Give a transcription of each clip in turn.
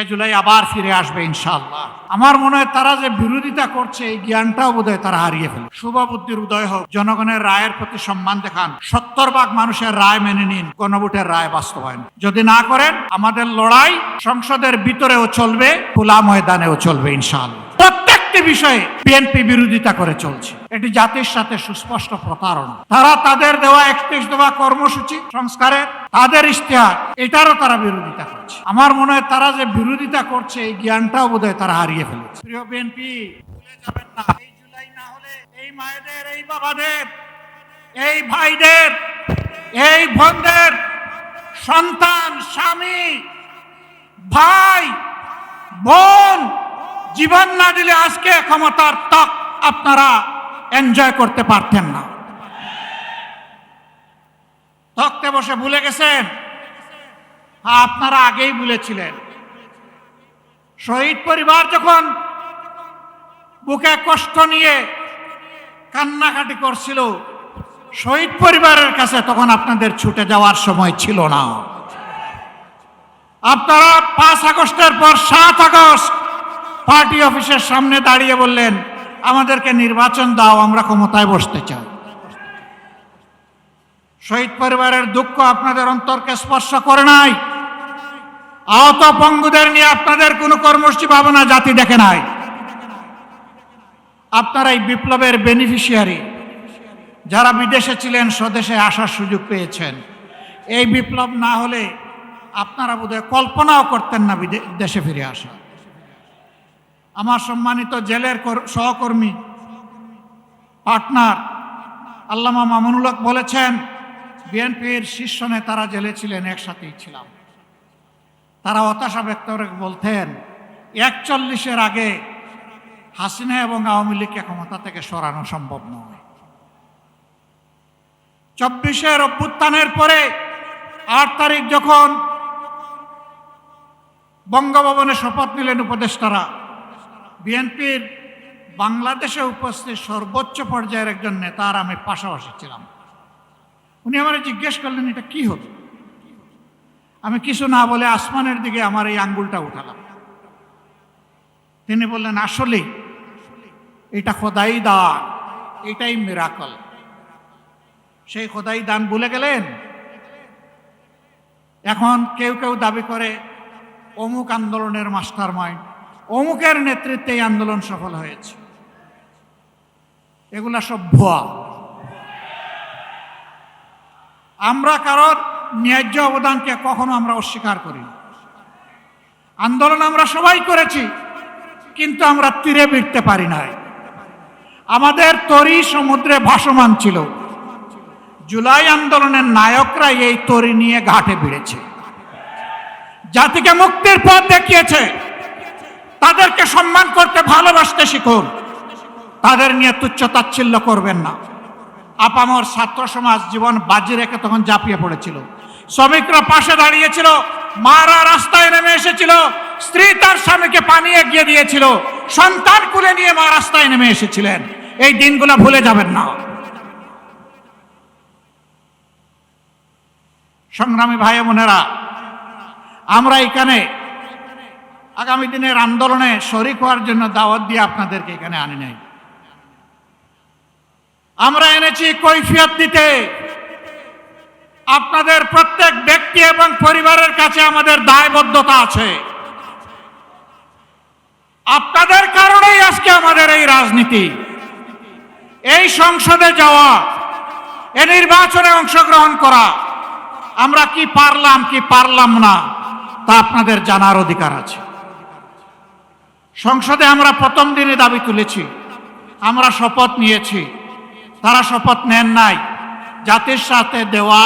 সে জুলাই আবার ফিরে আসবে ইনশাআল্লাহ। আমার মনে হয় তারা যে বিরোধিতা করছে এই জ্ঞানটাও বোধহয় তারা হারিয়ে ফেলে। শুভ বুদ্ধির উদয় হোক, জনগণের রায়ের প্রতি সম্মান দেখান, 70% মানুষের রায় মেনে নিন, গণভোটের রায় বাস্তবায়ন যদি না করেন আমাদের লড়াই সংসদের ভিতরেও চলবে, খোলা ময়দানেও চলবে ইনশাআল্লাহ। প্রত্যেকটি বিষয়ে বিএনপি বিরোধিতা করে চলছে, এটি জাতির সাথে সুস্পষ্ট প্রতারণা। তারা তাদের দেওয়া 31 দফা কর্মসূচি সংস্কারের তাদের ইশতেহার, এটারও তারা বিরোধিতা করছে। আমার মনে হয় তারা যে বিরোধিতা করছে এই জ্ঞানটাও বোধহয় তারা হারিয়ে ফেলেছে। প্রিয় বিএনপি, ভুলে যাবেন না, এই জুলাই না হলে এই মায়েদের, এই বাবাদের, এই ভাইদের, এই বোনদের সন্তান, স্বামী, ভাই, বোন জীবন না দিলে আজকে ক্ষমতার তক আপনারা এনজয় করতে পারতেন না। তখতে বসে ভুলে গেছেন? আপনারা আগেই ভুলেছিলেন। শহীদ পরিবার যখন বুকে কষ্ট নিয়ে কান্নাকাটি করছিল, শহীদ পরিবারের কাছে তখন আপনাদের ছুটে যাওয়ার সময় ছিল না। আপনারা 5 আগস্টের পর 7 আগস্ট পার্টি অফিসের সামনে দাঁড়িয়ে বললেন, আমাদেরকে নির্বাচন দাও, আমরা ক্ষমতায় বসতে চাই। শহীদ পরিবারের দুঃখ আপনাদের অন্তরকে স্পর্শ করে নাই। আহত পঙ্গুদের নিয়ে আপনাদের কোনো কর্মসূচি ভাবনা জাতি দেখে নাই। আপনারা এই বিপ্লবের বেনিফিশিয়ারি, যারা বিদেশে ছিলেন স্বদেশে আসার সুযোগ পেয়েছেন। এই বিপ্লব না হলে আপনারা বোধহয় কল্পনাও করতেন না দেশে ফিরে আসা। আমার সম্মানিত জেলের সহকর্মী পার্টনার আল্লামা মামুনুল হক বলেছেন, বিএনপির শীর্ষ নেতারা জেলে ছিলেন, একসাথেই ছিলাম। তারা হতাশা ব্যক্ত করে বলতেন, 41-এর আগে হাসিনা এবং আওয়ামী লীগকে ক্ষমতা থেকে সরানো সম্ভব নয়। 24-এর অভ্যুত্থানের পরে 8 তারিখ যখন বঙ্গভবনে শপথ নিলেন উপদেষ্টারা, বিএনপির বাংলাদেশে উপস্থিত সর্বোচ্চ পর্যায়ের একজন নেতা আর আমি পাশাপাশি ছিলাম। উনি আমার জিজ্ঞেস করলেন, এটা কি হলো? আমি কিছু না বলে আসমানের দিকে আমার এই আঙ্গুলটা উঠালাম। তিনি বললেন, আসলে এটা খোদাই দান, এটাই মিরাকল। সেই খোদাই দান ভুলে গেলেন। এখন কেউ কেউ দাবি করে অমুক আন্দোলনের মাস্টার মাইন্ড, অমুকের নেতৃত্বে এই আন্দোলন সফল হয়েছে। এগুলা সব ভুয়া। আমরা কারোর ন্যায্য অবদানকে কখনো আমরা অস্বীকার করি। আন্দোলন আমরা সবাই করেছি, কিন্তু আমরা তীরে ভিড়তে পারি নাই। আমাদের তরি সমুদ্রে ভাসমান ছিল। জুলাই আন্দোলনের নায়করা এই তরি নিয়ে ঘাটে ভিড়েছে, জাতিকে মুক্তির পথ দেখিয়েছে। তাদেরকে সম্মান করতে, ভালোবাসতে শিখুন। তাদের নিয়ে তুচ্ছ তাচ্ছিল্য করবেন না। আপামর ছাত্র সমাজ জীবন বাজি রেখে তখন ঝাঁপিয়ে পড়েছিল। শ্রমিকরা পাশে দাঁড়িয়েছিল, মারা রাস্তায় নেমে এসেছিল, স্ত্রী তার স্বামীকে পানি এগিয়ে দিয়েছিল, সন্তান কুলে নিয়ে মা রাস্তায় নেমে এসেছিলেন। এই দিনগুলো ভুলে যাবেন না। সংগ্রামী ভাই বোনেরা, আমরা এখানে আগামী দিনের আন্দোলনে শরিক হওয়ার জন্য দাওয়াত দিয়ে আপনাদেরকে এখানে আনি নাই। আমরা এনেছি কৈফিয়ত দিতে। আপনাদের প্রত্যেক ব্যক্তি এবং পরিবারের কাছে আমাদের দায়বদ্ধতা আছে। আপনাদের কারণেই আজকে আমাদের এই রাজনীতি, এই সংসদে যাওয়া, এই নির্বাচনে অংশগ্রহণ করা। আমরা কি পারলাম কি পারলাম না তা আপনাদের জানার অধিকার আছে। সংসদে আমরা প্রথম দিনে দাবি তুলেছি, আমরা শপথ নিয়েছি। তারা শপথ নেন নাই। জাতির সাথে দেওয়া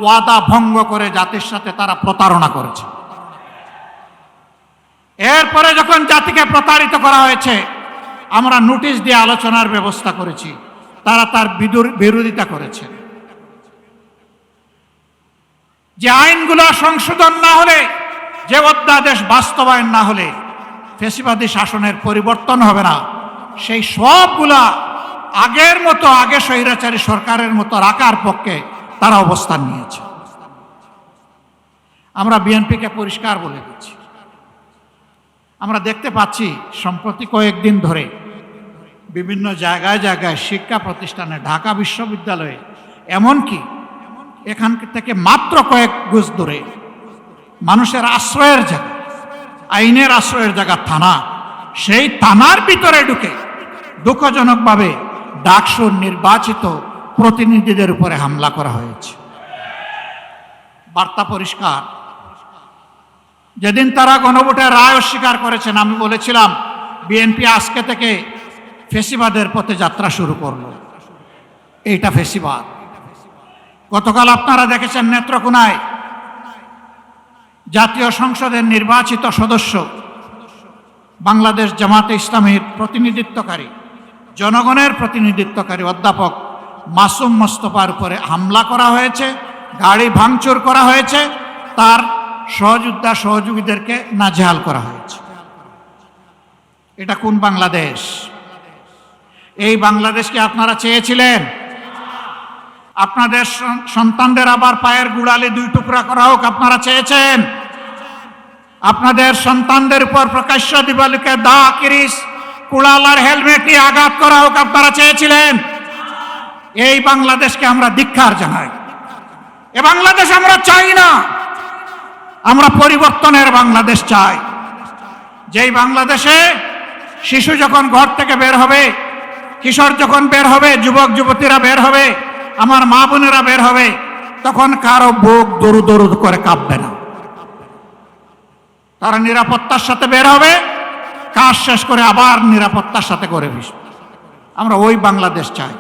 ওয়াদা ভঙ্গ করে জাতির সাথে তারা প্রতারণা করেছে। এরপরে যখন জাতিকে প্রতারিত করা হয়েছে, আমরা নোটিশ দিয়ে আলোচনার ব্যবস্থা করেছি, তারা তার বিরোধিতা করেছে। যে আইনগুলো সংশোধন না হলে, যে অধ্যাদেশ বাস্তবায়ন না হলে ফ্যাসিবাদী শাসনের পরিবর্তন হবে না, সেই সবগুলা আগের মতো, আগে স্বৈরাচারী সরকারের মতো রাখার পক্ষে তারা অবস্থান নিয়েছে। আমরা বিএনপিকে পরিষ্কার বলে দিচ্ছি, আমরা দেখতে পাচ্ছি সম্প্রতি কয়েকদিন ধরে বিভিন্ন জায়গায় জায়গায় শিক্ষা প্রতিষ্ঠানে, ঢাকা বিশ্ববিদ্যালয়ে, এমনকি এখান থেকে মাত্র কয়েক গজ দূরে মানুষের আশ্রয়ের জায়গা, আইনের আশ্রয়ের জায়গা থানা, সেই থানার ভিতরে ঢুকে দুঃখজনকভাবে ডাকসুর নির্বাচিত প্রতিনিধিদের উপরে হামলা করা হয়েছে। বার্তা পরিষ্কার। যেদিন তারা গণভোটের রায় অস্বীকার করেছেন, আমি বলেছিলাম বিএনপি আজকে থেকে ফেসিবাদের পথে যাত্রা শুরু করলো। এইটা ফেসিবাদ। গতকাল আপনারা দেখেছেন নেত্রকোনায় জাতীয় সংসদের নির্বাচিত সদস্য, বাংলাদেশ জামাতে ইসলামীর প্রতিনিধিত্বকারী, জনগণের প্রতিনিধিত্বকারী অধ্যাপক মাসুম মোস্তফার উপরে হামলা করা হয়েছে, গাড়ি ভাঙচুর করা হয়েছে, তার সহযোদ্ধা সহযোগীদেরকে নাজেহাল করা হয়েছে। এটা কোন বাংলাদেশ? এই বাংলাদেশকে আপনারা চেয়েছিলেন? আপনাদের সন্তানদের আবার পায়ের গুড়ালি দুই টুকরা করা হোক আপনারা চেয়েছেন? আপনাদের সন্তানদের উপর প্রকাশ্য দিবালোকে দা, কিরিস, কুড়ালার হেলমেট নিয়ে আঘাত করা হোক আপনারা চেয়েছিলেন? এই বাংলাদেশকে আমরা ধিক্কার জানাই। এ বাংলাদেশ আমরা চাই না। আমরা পরিবর্তনের বাংলাদেশ চাই, যেই বাংলাদেশে শিশু যখন ঘর থেকে বের হবে, কিশোর যখন বের হবে, যুবক যুবতীরা বের হবে, আমার মা বোনেরা বের হবে, তখন কারো বুক দরু দরু করে কাঁপবে না। তারা নিরাপত্তার সাথে বের হবে, কাজ শেষ করে আবার নিরাপত্তার সাথে করে বসবে। আমরা ওই বাংলাদেশ চাই।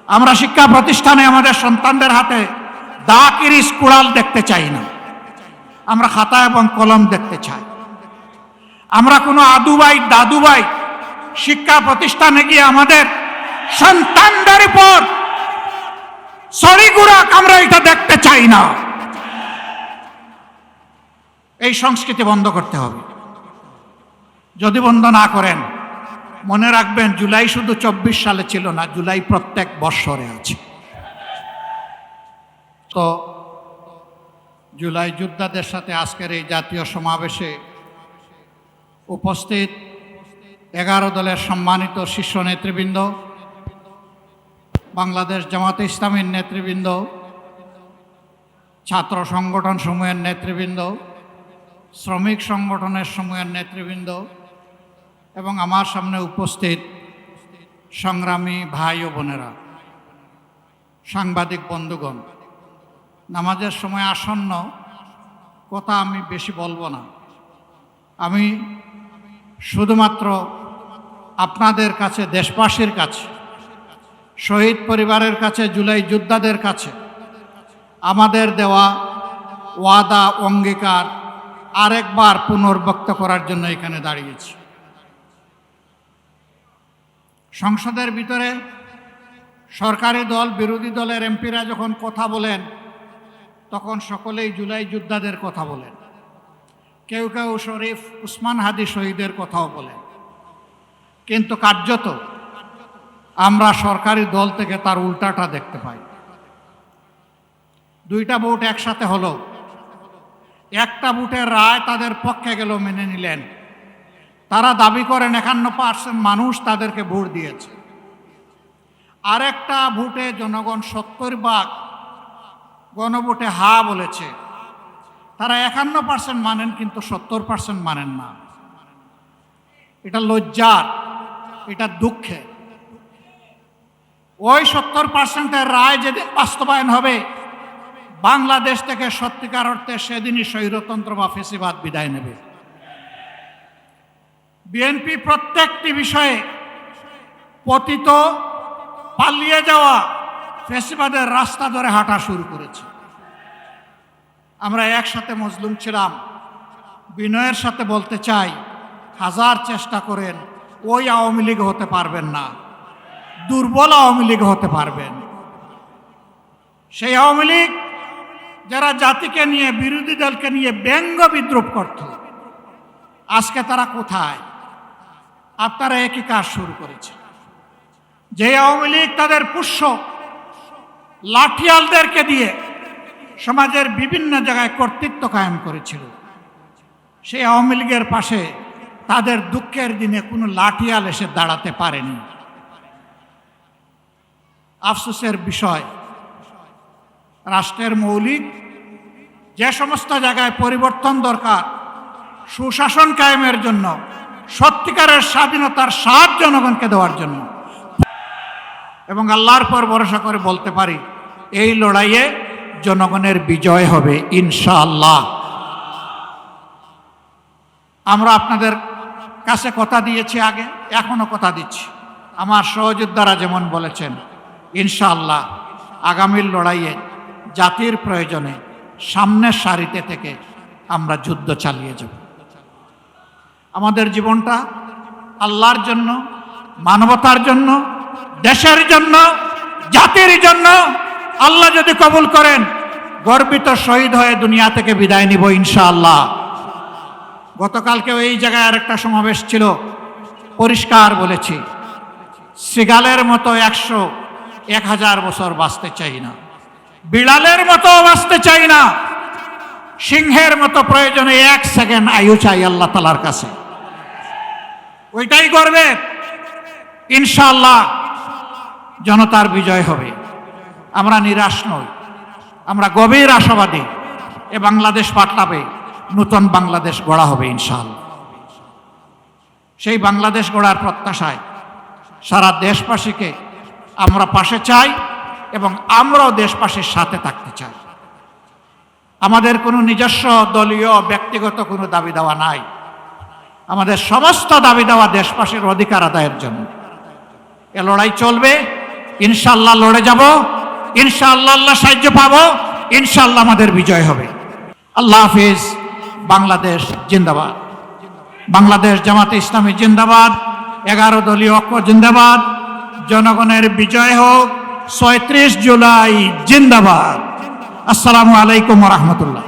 আমরা শিক্ষা প্রতিষ্ঠানে আমাদের সন্তানদের হাতে দা, কিরিস, কুড়াল দেখতে চাই না। আমরা খাতা এবং কলম দেখতে চাই। আমরা কোনো আদুবাই দাদুবাই শিক্ষা প্রতিষ্ঠানে গিয়ে আমাদের সন্তানদের উপর সরিগুড়াক আমরা এটা দেখতে চাই না। এই সংস্কৃতি বন্ধ করতে হবে। যদি বন্ধ না করেন, মনে রাখবেন জুলাই শুধু 24 সালে ছিল না, জুলাই প্রত্যেক বৎসরে আছে। তো জুলাই যোদ্ধাদের সাথে আজকের এই জাতীয় সমাবেশে উপস্থিত 11 দলের সম্মানিত শীর্ষ নেতৃবৃন্দ, বাংলাদেশ জামাতে ইসলামীর নেতৃবৃন্দ, ছাত্র সংগঠন সমূহের নেতৃবৃন্দ, শ্রমিক সংগঠনের সমূহের নেতৃবৃন্দ এবং আমার সামনে উপস্থিত সংগ্রামী ভাই ও বোনেরা, সাংবাদিক বন্ধুগণ, নামাজের সময় আসন্ন, কথা আমি বেশি বলবো না। আমি শুধুমাত্র আপনাদের কাছে, দেশবাসীর কাছে, শহীদ পরিবারের কাছে, জুলাই যোদ্ধাদের কাছে আমাদের দেওয়া ওয়াদা, অঙ্গীকার আরেকবার পুনর্ব্যক্ত করার জন্য এখানে দাঁড়িয়েছি। সংসদের ভিতরে সরকারি দল, বিরোধী দলের এমপিরা যখন কথা বলেন, তখন সকলেই জুলাই যোদ্ধাদের কথা বলেন। কেউ কেউ শরীফ উসমান হাদি শহীদের কথাও বলেন, কিন্তু কার্যত আমরা সরকারি দল থেকে তার উল্টাটা দেখতে পাই। দুইটা ভোট একসাথে হলো, একটা ভোটের রায় তাদের পক্ষে গেল, মেনে নিলেন। তারা দাবি করেন 51% মানুষ তাদেরকে ভোট দিয়েছে। আরেকটা ভোটে জনগণ 70% গণভোটে হা বলেছে। তারা 51% মানেন, কিন্তু 70% মানেন না। এটা লজ্জার, এটা দুঃখের। ওই 70%-এর রায় যেদিন বাস্তবায়ন হবে, বাংলাদেশ থেকে সত্যিকার অর্থে সেদিনই স্বৈরতন্ত্র বা ফেসিবাদ বিদায় নেবে। বিএনপি প্রত্যেকটি বিষয়ে পতিত, পালিয়ে যাওয়া ফেসিবাদের রাস্তা ধরে হাঁটা শুরু করেছে। আমরা একসাথে মজলুম ছিলাম। বিনয়ের সাথে বলতে চাই, হাজার চেষ্টা করেন ওই আওয়ামী লীগ হতে পারবেন না, দুর্বল আওয়ামী লীগ হতে পারবেন। সেই আওয়ামী লীগ যারা জাতিকে নিয়ে, বিরোধী দলকে নিয়ে ব্যঙ্গ বিদ্রুপ করত, আজকে তারা কোথায়? আপনারা একই কাজ শুরু করেছে। যে আওয়ামী লীগ তাদের পুষ্য লাঠিয়ালদেরকে দিয়ে সমাজের বিভিন্ন জায়গায় কর্তৃত্ব কায়েম করেছিল, সেই আওয়ামী লীগের পাশে তাদের দুঃখের দিনে কোনো লাঠিয়াল এসে দাঁড়াতে পারেনি। আফসোসের বিষয়, রাষ্ট্রের মৌলিক যে সমস্ত জায়গায় পরিবর্তন দরকার সুশাসন কায়েমের জন্য, সত্যিকারের স্বাধীনতার স্বাদ জনগণকে দেওয়ার জন্য, এবং আল্লাহর পর ভরসা করে বলতে পারি এই লড়াইয়ে জনগণের বিজয় হবে ইনশাআল্লাহ। আমরা আপনাদের কাছে কথা দিয়েছি আগে, এখনো কথা দিচ্ছি। আমার সহযোদ্ধারা যেমন বলেছেন, ইনশাআল্লাহ আগামীর লড়াইয়ে জাতির প্রয়োজনে সামনের সারিতে থেকে আমরা যুদ্ধ চালিয়ে যাব। আমাদের জীবনটা আল্লাহর জন্য, মানবতার জন্য, দেশের জন্য, জাতির জন্য। আল্লাহ যদি কবুল করেন গর্বিত শহীদ হয়ে দুনিয়া থেকে বিদায় নিব ইনশাআল্লাহ। গতকালকেও এই জায়গায় আরেকটা সমাবেশ ছিল, পরিষ্কার বলেছি, সিগালের মতো 100-1000 বছর বাঁচতে চাই না, বিড়ালের মতো বাঁচতে চাই না, সিংহের মতো প্রয়োজনে 1 সেকেন্ড আয়ু চাই আল্লাহ তাআলার কাছে। ওইটাই করবে ইনশাআল্লাহ, জনতার বিজয় হবে। আমরা নিরাশ নই, আমরা গভীর আশাবাদী। এ বাংলাদেশ পাল্টাবে, নতুন বাংলাদেশ গড়া হবে ইনশাআল্লাহ। সেই বাংলাদেশ গড়ার প্রত্যাশায় সারা দেশবাসীকে আমরা পাশে চাই এবং আমরাও দেশবাসীর সাথে থাকতে চাই। আমাদের কোনো নিজস্ব দলীয় ব্যক্তিগত কোনো দাবি দেওয়া নাই। আমাদের সমস্ত দাবি দেওয়া দেশবাসীর অধিকার আদায়ের জন্য। এ লড়াই চলবে ইনশাআল্লাহ, লড়ে যাব ইনশাআল্লাহ, আল্লাহ সাহায্য পাবো ইনশাআল্লাহ, আমাদের বিজয় হবে। আল্লাহ হাফিজ। বাংলাদেশ জিন্দাবাদ। বাংলাদেশ জামাতে ইসলামী জিন্দাবাদ। 11 দলীয় ঐক্য জিন্দাবাদ। জনগণের বিজয় হোক। 36 জুলাই জিন্দাবাদ। আসসালামু আলাইকুম ওয়া রাহমাতুল্লাহ।